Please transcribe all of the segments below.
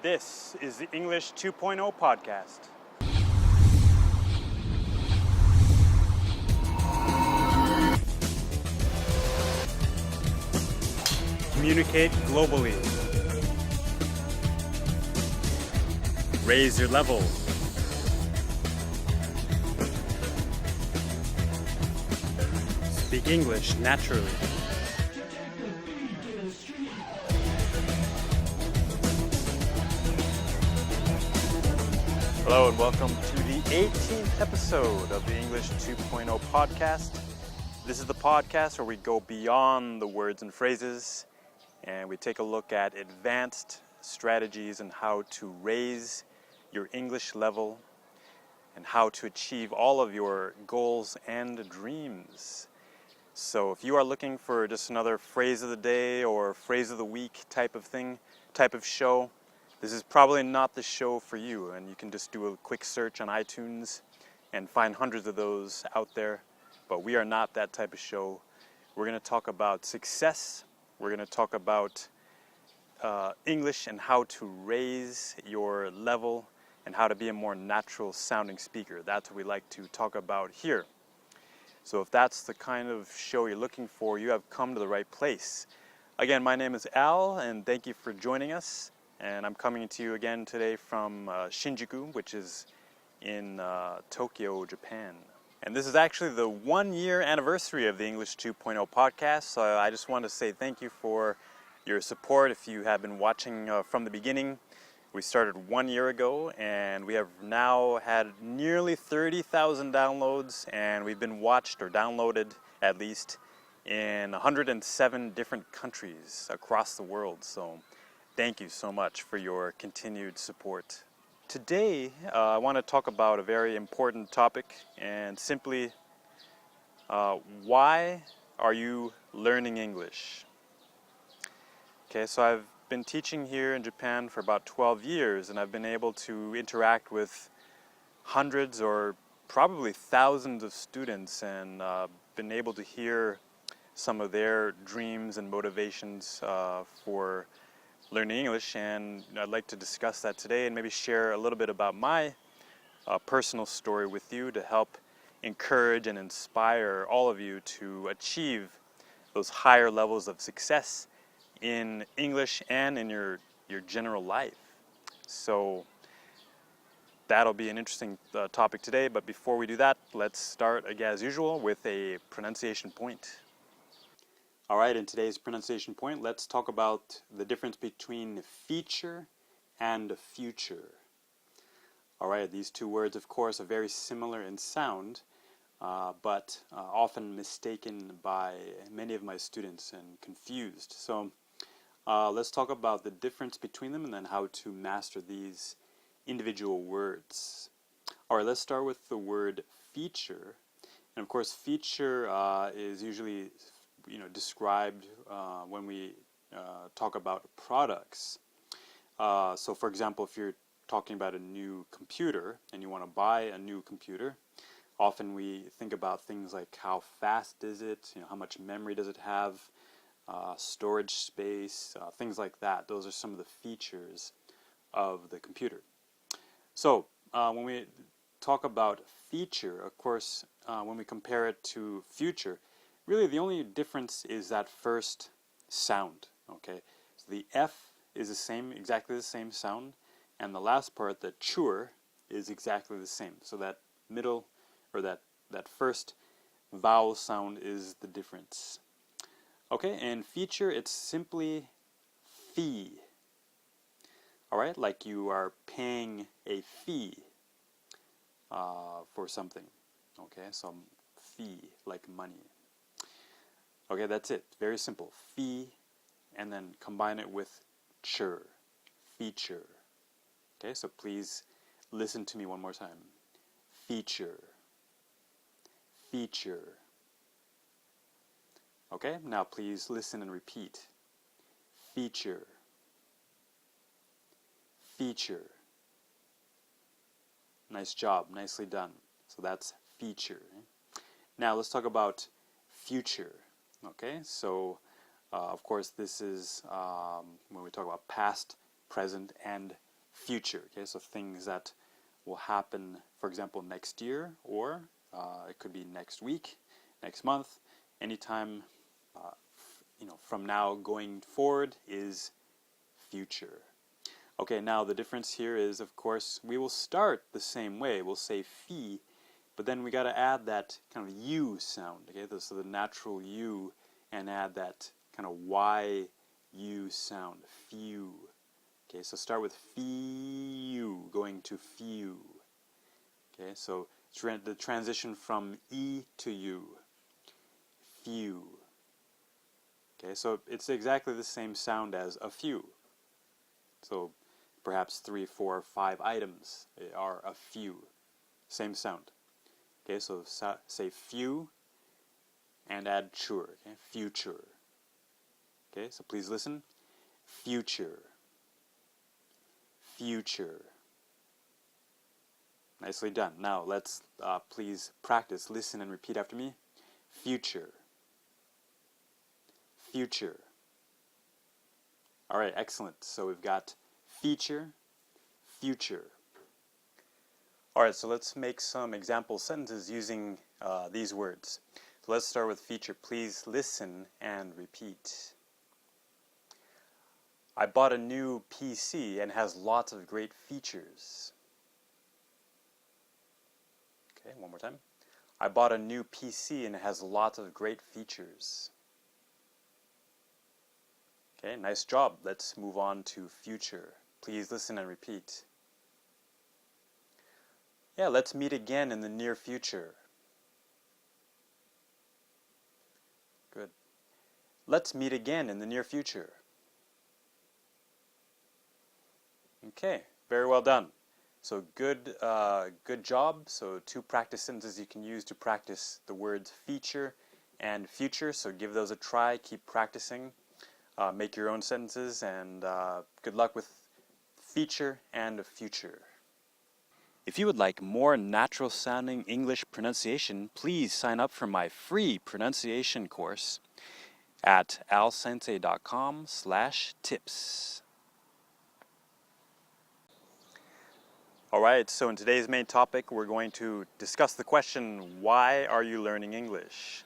This is the English 2.0 podcast. Communicate globally. Raise your level. Speak English naturally. Hello and welcome to the 18th episode of the English 2.0 podcast. This is the podcast where we go beyond the words and phrases and we take a look at advanced strategies and how to raise your English level and how to achieve all of your goals and dreams. So if you are looking for just another phrase of the day or phrase of the week type of show, this is probably not the show for you, and you can just do a quick search on iTunes and find hundreds of those out there. But we are not that type of show. We're going to talk about success. We're going to talk about English and how to raise your level and how to be a more natural sounding speaker. That's what we like to talk about here. So if that's the kind of show you're looking for, you have come to the right place. Again, my name is Al, and thank you for joining us. And I'm coming to you again today from Shinjuku, which is in Tokyo, Japan. And this is actually the 1-year anniversary of the English 2.0 podcast. So I just want to say thank you for your support. If you have been watching from the beginning, we started 1 year ago, and we have now had nearly 30,000 downloads, and we've been watched or downloaded at least in 107 different countries across the world. So thank you so much for your continued support. Today, I want to talk about a very important topic, and simply, why are you learning English? Okay, so I've been teaching here in Japan for about 12 years, and I've been able to interact with hundreds or probably thousands of students, and been able to hear some of their dreams and motivations for learning English, and I'd like to discuss that today and maybe share a little bit about my personal story with you to help encourage and inspire all of you to achieve those higher levels of success in English and in your general life. So that'll be an interesting topic today, but before we do that, let's start again as usual with a pronunciation point. Alright, in today's pronunciation point, let's talk about the difference between feature and future. Alright, these two words, of course, are very similar in sound, but often mistaken by many of my students and confused. So let's talk about the difference between them and then how to master these individual words. Alright, let's start with the word feature. And of course, feature is usually described when we talk about products. So for example, if you're talking about a new computer and you want to buy a new computer, often we think about things like how fast is it, how much memory does it have, storage space, things like that. Those are some of the features of the computer. So when we talk about feature, of course, when we compare it to future, really the only difference is that first sound. Okay, so the F is exactly the same sound, and the last part, the chur, is exactly the same. So that middle, or that first vowel sound is the difference. Okay, and feature, it's simply fee. Alright, like you are paying a fee for something. Okay, so fee, like money. Okay, that's it. Very simple. Fee, and then combine it with chur. Feature. Okay, so please listen to me one more time. Feature. Feature. Okay, now please listen and repeat. Feature. Feature. Nice job. Nicely done. So that's feature. Now let's talk about future. Okay, so of course this is when we talk about past, present, and future. Okay, so things that will happen, for example, next year, or it could be next week, next month, anytime, from now going forward is future. Okay, now the difference here is, of course, we will start the same way. We'll say fi, but then we got to add that kind of U sound, okay? So the natural U, and add that kind of Y-U sound, few. Okay, so start with few, going to few. Okay, so the transition from E to U, few. Okay, so it's exactly the same sound as a few. So perhaps 3, 4, 5 items are a few. Same sound. Okay, so say few and add chur. Okay, future. Okay, so please listen. Future. Future. Nicely done. Now let's please practice. Listen and repeat after me. Future. Future. All right, excellent. So we've got feature, future. All right, so let's make some example sentences using these words. So let's start with feature. Please listen and repeat. I bought a new PC and has lots of great features. Okay, one more time. I bought a new PC and it has lots of great features. Okay, nice job. Let's move on to future. Please listen and repeat. Yeah, let's meet again in the near future. Good. Let's meet again in the near future. Okay, very well done. So good job. So 2 practice sentences you can use to practice the words feature and future. So give those a try. Keep practicing. Make your own sentences, and good luck with feature and future. If you would like more natural sounding English pronunciation, please sign up for my free pronunciation course at alsensei.com/tips. All right, so in today's main topic, we're going to discuss the question, why are you learning English?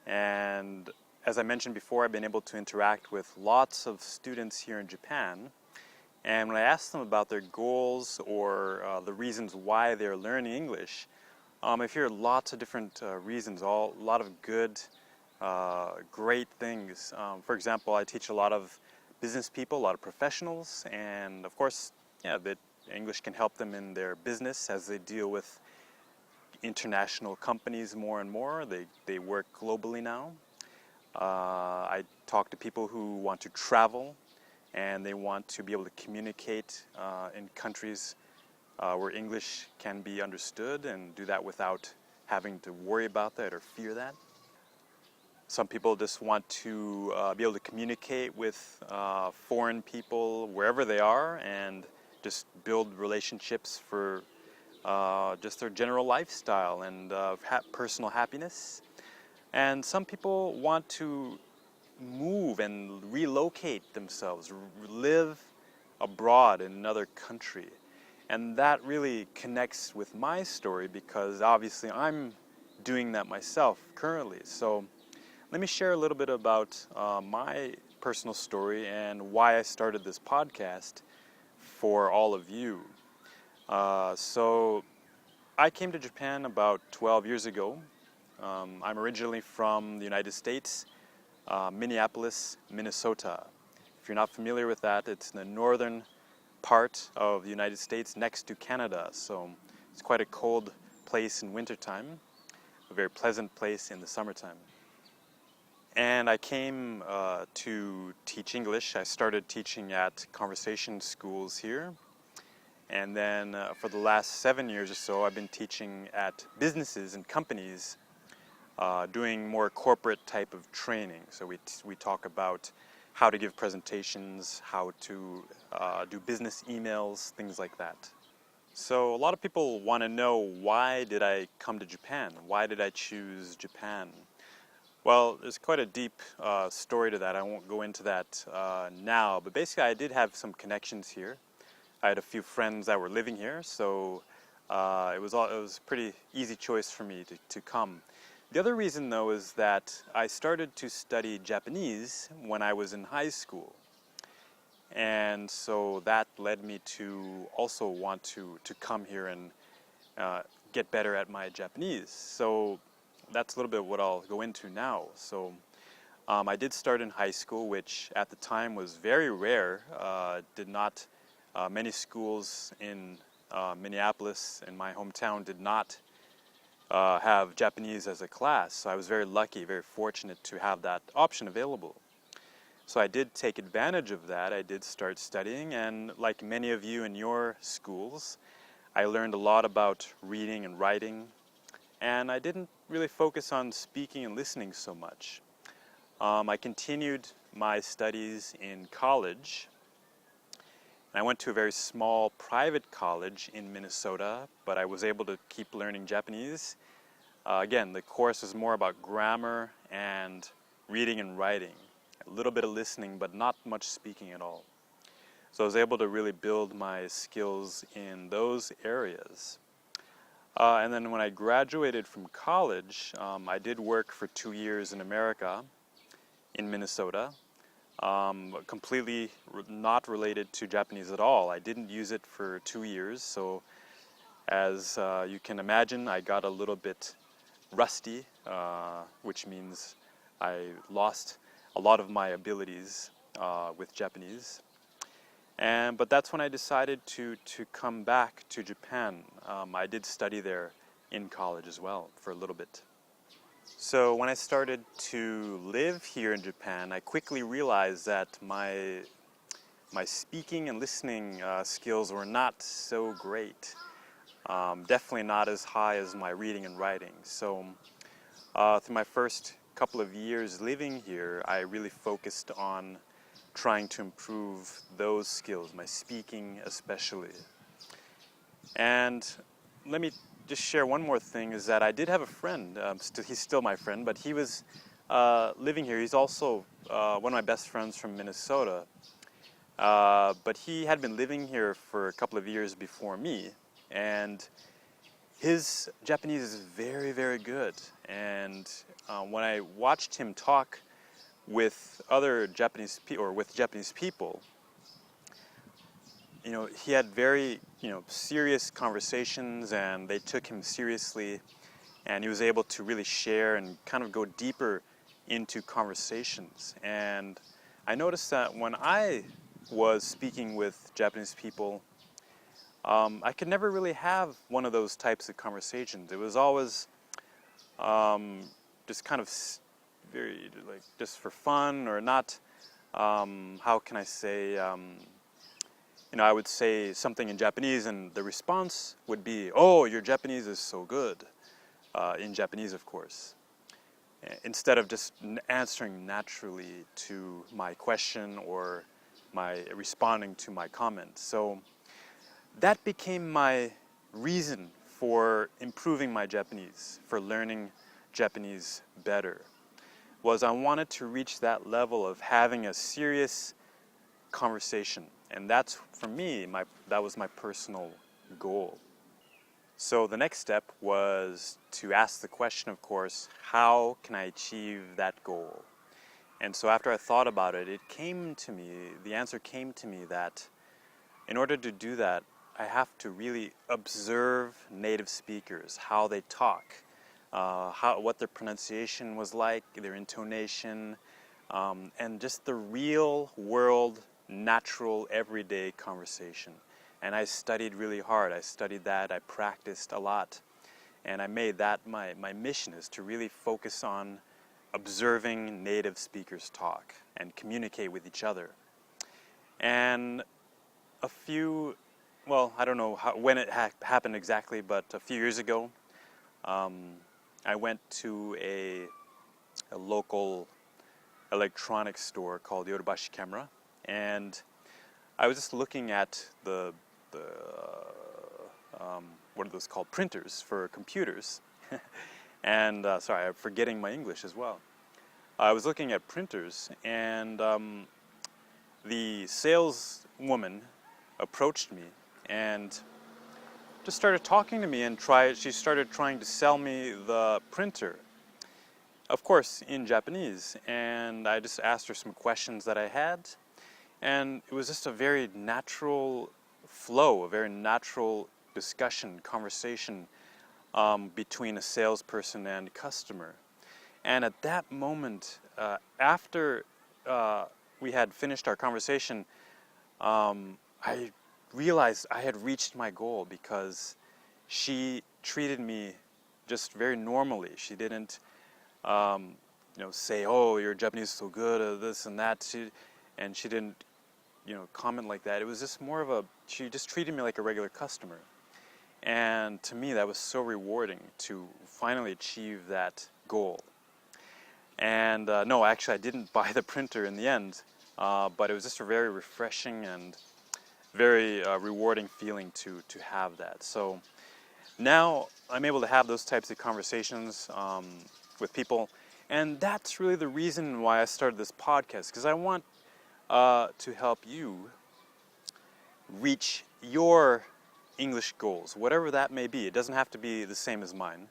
And as I mentioned before, I've been able to interact with lots of students here in Japan. And when I ask them about their goals or the reasons why they're learning English, I hear lots of different reasons, a lot of good, great things. For example, I teach a lot of business people, a lot of professionals, and of course, that English can help them in their business as they deal with international companies more and more. They work globally now. I talk to people who want to travel and they want to be able to communicate in countries where English can be understood and do that without having to worry about that or fear that. Some people just want to be able to communicate with foreign people wherever they are and just build relationships for just their general lifestyle and personal happiness. And some people want to move and relocate themselves, live abroad in another country. And that really connects with my story because obviously I'm doing that myself currently. So let me share a little bit about my personal story and why I started this podcast for all of you. So I came to Japan about 12 years ago. I'm originally from the United States, Minneapolis, Minnesota. If you're not familiar with that, it's in the northern part of the United States next to Canada. So it's quite a cold place in wintertime, a very pleasant place in the summertime. And I came to teach English. I started teaching at conversation schools here. And then for the last 7 years or so, I've been teaching at businesses and companies doing more corporate type of training. So we talk about how to give presentations, how to do business emails, things like that. So a lot of people want to know, why did I come to Japan? Why did I choose Japan? Well, there's quite a deep story to that. I won't go into that now, but basically I did have some connections here. I had a few friends that were living here, so it was a pretty easy choice for me to come. The other reason, though, is that I started to study Japanese when I was in high school. And so that led me to also want to come here and get better at my Japanese. So that's a little bit what I'll go into now. So I did start in high school, which at the time was very rare. Many schools in Minneapolis, in my hometown, did not have Japanese as a class. So I was very lucky, very fortunate to have that option available. So I did take advantage of that. I did start studying, and like many of you in your schools, I learned a lot about reading and writing, and I didn't really focus on speaking and listening so much. I continued my studies in college, and I went to a very small private college in Minnesota, but I was able to keep learning Japanese. Again, the course was more about grammar and reading and writing. A little bit of listening, but not much speaking at all. So I was able to really build my skills in those areas. And then when I graduated from college, I did work for 2 years in America, in Minnesota, completely not related to Japanese at all. I didn't use it for 2 years, so as you can imagine, I got a little bit rusty, which means I lost a lot of my abilities with Japanese. But that's when I decided to come back to Japan. I did study there in college as well for a little bit. So when I started to live here in Japan, I quickly realized that my speaking and listening skills were not so great. Definitely not as high as my reading and writing. So through my first couple of years living here, I really focused on trying to improve those skills, my speaking especially. And let me just share one more thing, is that I did have a friend, he's still my friend, but he was living here. He's also one of my best friends from Minnesota, but he had been living here for a couple of years before me, and his Japanese is very, very good. And when I watched him talk with other Japanese people, or with Japanese people, you know, he had very, serious conversations, and they took him seriously, and he was able to really share and kind of go deeper into conversations. And I noticed that when I was speaking with Japanese people, I could never really have one of those types of conversations. It was always just kind of very, like, just for fun, or not, how can I say, I would say something in Japanese, and the response would be, "Oh, your Japanese is so good," in Japanese, of course, instead of just answering naturally to my question or my responding to my comments. So that became my reason for improving my Japanese, for learning Japanese better, was I wanted to reach that level of having a serious conversation. And that's, for me, that was my personal goal. So the next step was to ask the question, of course, how can I achieve that goal? And so after I thought about it, the answer came to me that in order to do that, I have to really observe native speakers, how they talk, what their pronunciation was like, their intonation, and just the real world, natural, everyday conversation. And I studied really hard. I studied that, I practiced a lot, and I made that my mission, is to really focus on observing native speakers talk and communicate with each other. And I don't know when it happened exactly, but a few years ago, I went to a local electronics store called Yodobashi Camera, and I was just looking at the what are those called, printers for computers. And sorry, I'm forgetting my English as well. I was looking at printers, and the saleswoman approached me and just started talking to me and she started trying to sell me the printer. Of course, in Japanese, and I just asked her some questions that I had, and it was just a very natural flow, a very natural discussion, conversation between a salesperson and customer. And at that moment, after we had finished our conversation, I realized I had reached my goal because she treated me just very normally. She didn't say, "Oh, your Japanese is so good," or this and that. She didn't, comment like that. It was just more of she just treated me like a regular customer. And to me, that was so rewarding to finally achieve that goal. And no, actually, I didn't buy the printer in the end, but it was just a very refreshing and very rewarding feeling to have that. So now I'm able to have those types of conversations with people, and that's really the reason why I started this podcast, because I want to help you reach your English goals, whatever that may be. It doesn't have to be the same as mine,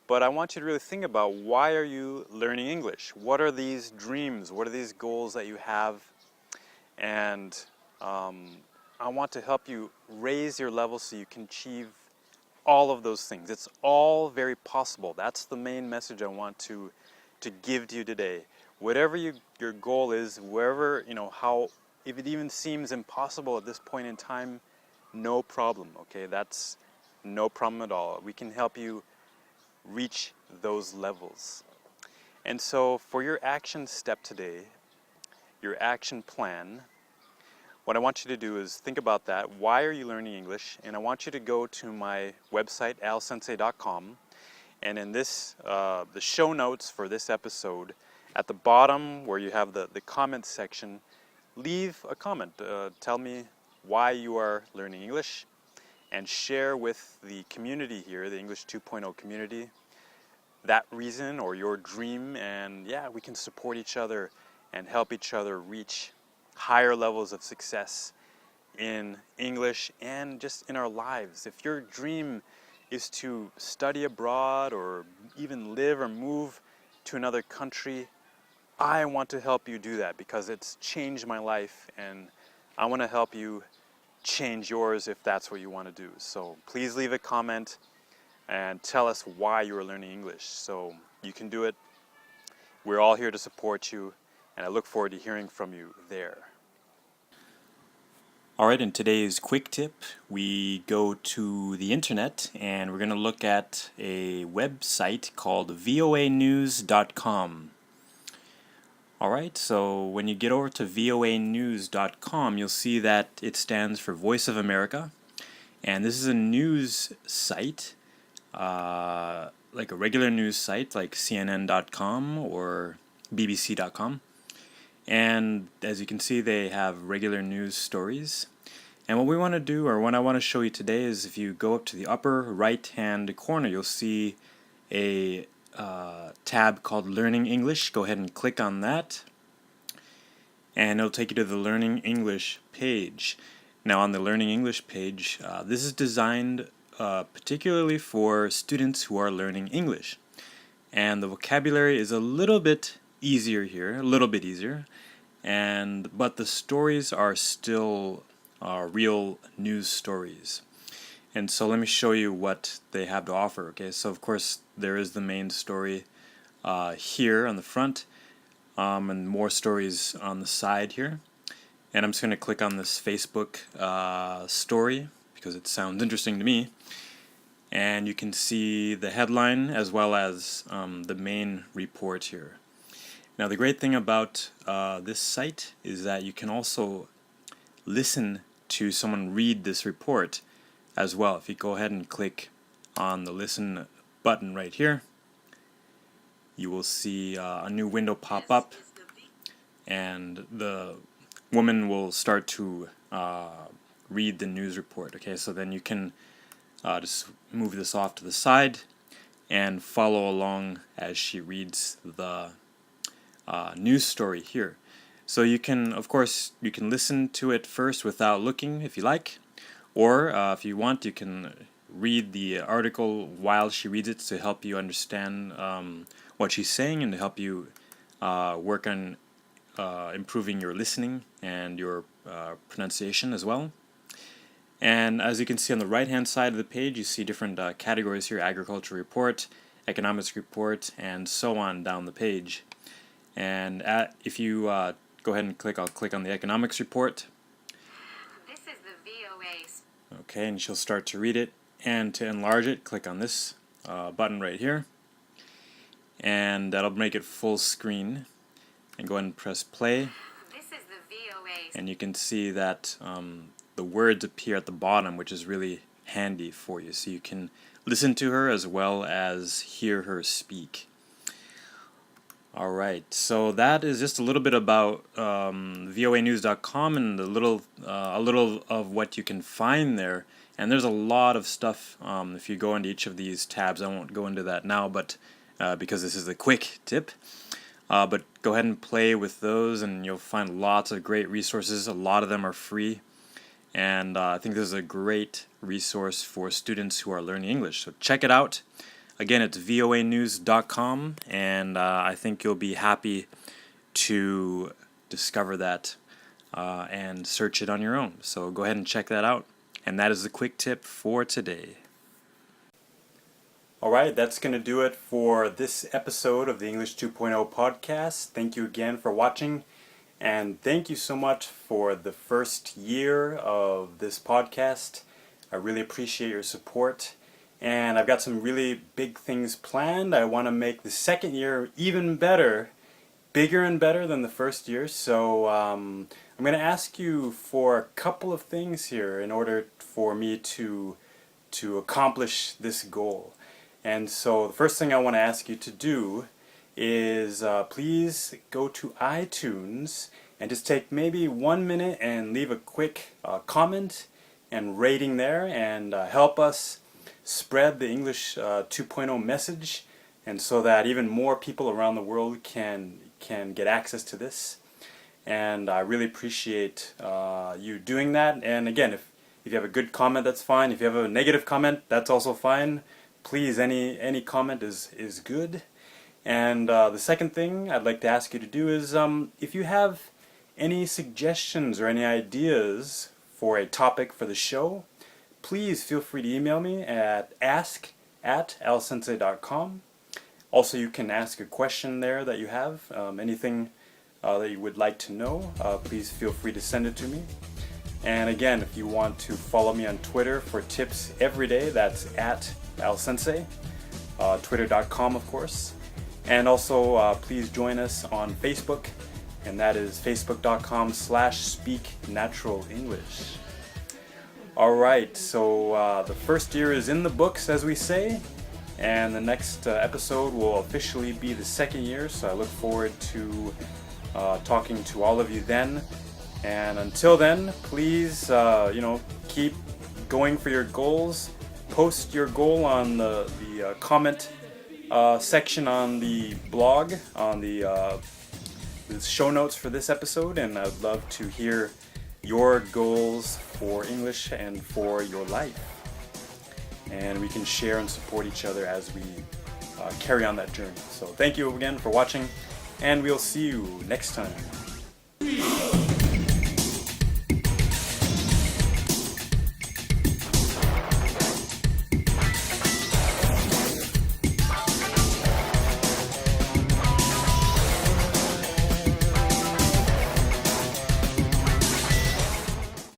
but I want you to really think about, why are you learning English? What are these dreams? What are these goals that you have? And I want to help you raise your level so you can achieve all of those things. It's all very possible. That's the main message I want to give to you today. Whatever your goal is, wherever, if it even seems impossible at this point in time, no problem, okay? That's no problem at all. We can help you reach those levels. And so for your action step today, your action plan, what I want you to do is think about that. Why are you learning English? And I want you to go to my website, alsensei.com, and in this, the show notes for this episode, at the bottom where you have the comment section, leave a comment. Tell me why you are learning English, and share with the community here, the English 2.0 community, that reason or your dream, and yeah, we can support each other and help each other reach higher levels of success in English and just in our lives. If your dream is to study abroad or even live or move to another country, I want to help you do that because it's changed my life, and I want to help you change yours if that's what you want to do. So please leave a comment and tell us why you are learning English. So you can do it. We're all here to support you, and I look forward to hearing from you there. Alright, in today's quick tip, we go to the internet and we're going to look at a website called voanews.com. Alright, so when you get over to voanews.com, you'll see that it stands for Voice of America, and this is a news site, like a regular news site like CNN.com or BBC.com. And as you can see, they have regular news stories. And what we want to do, or what I want to show you today, is if you go up to the upper right hand corner, you'll see a tab called Learning English. Go ahead and click on that, and it'll take you to the Learning English page. Now on the Learning English page, this is designed particularly for students who are learning English. And the vocabulary is a little bit easier here, a little bit easier, but the stories are still real news stories. And so let me show you what they have to offer. Okay, so of course there is the main story here on the front, and more stories on the side here. And I'm just going to click on this Facebook story because it sounds interesting to me. And you can see the headline as well as the main report here. Now the great thing about this site is that you can also listen to someone read this report as well. If you go ahead and click on the listen button right here, you will see a new window pop up, and the woman will start to read the news report. Okay, so then you can just move this off to the side and follow along as she reads the news story here. So you can, of course, you can listen to it first without looking if you like, or if you want, you can read the article while she reads it to help you understand what she's saying and to help you work on improving your listening and your pronunciation as well. And as you can see on the right hand side of the page, you see different categories here: agriculture report, economics report, and so on down the page. And if you go ahead and I'll click on the economics report. This is the VOA. Okay, and she'll start to read it. And to enlarge it, click on this button right here. And that'll make it full screen. And go ahead and press play. This is the VOA. And you can see that the words appear at the bottom, which is really handy for you. So you can listen to her as well as hear her speak. Alright, so that is just a little bit about voanews.com and a little of what you can find there. And there's a lot of stuff if you go into each of these tabs. I won't go into that now, but because this is a quick tip. But go ahead and play with those and you'll find lots of great resources. A lot of them are free. And I think this is a great resource for students who are learning English. So check it out. Again, it's voanews.com, and I think you'll be happy to discover that and search it on your own. So go ahead and check that out. And that is the quick tip for today. Alright, that's going to do it for this episode of the English 2.0 podcast. Thank you again for watching, and thank you so much for the first year of this podcast. I really appreciate your support. And I've got some really big things planned. I want to make the second year even better, bigger and better than the first year. So I'm going to ask you for a couple of things here in order for me to accomplish this goal. And so the first thing I want to ask you to do is please go to iTunes and just take maybe 1 minute and leave a quick comment and rating there and help us spread the English 2.0 message, and so that even more people around the world can get access to this. And I really appreciate you doing that. And again, if you have a good comment, that's fine. If you have a negative comment, that's also fine. Please, any comment is good. And the second thing I'd like to ask you to do is if you have any suggestions or any ideas for a topic for the show, please feel free to email me at ask@alsensei.com. Also, you can ask a question there that you have, anything that you would like to know, please feel free to send it to me. And again, if you want to follow me on Twitter for tips every day, that's @alsensei, twitter.com of course. And also, please join us on Facebook, and that is facebook.com/speaknaturaleNglish. Alright, so the first year is in the books, as we say, and the next episode will officially be the second year, so I look forward to talking to all of you then. And until then, please, keep going for your goals. Post your goal on the comment section on the blog, on the show notes for this episode, and I'd love to hear your goals for English and for your life. And we can share and support each other as we carry on that journey. So thank you again for watching, and we'll see you next time.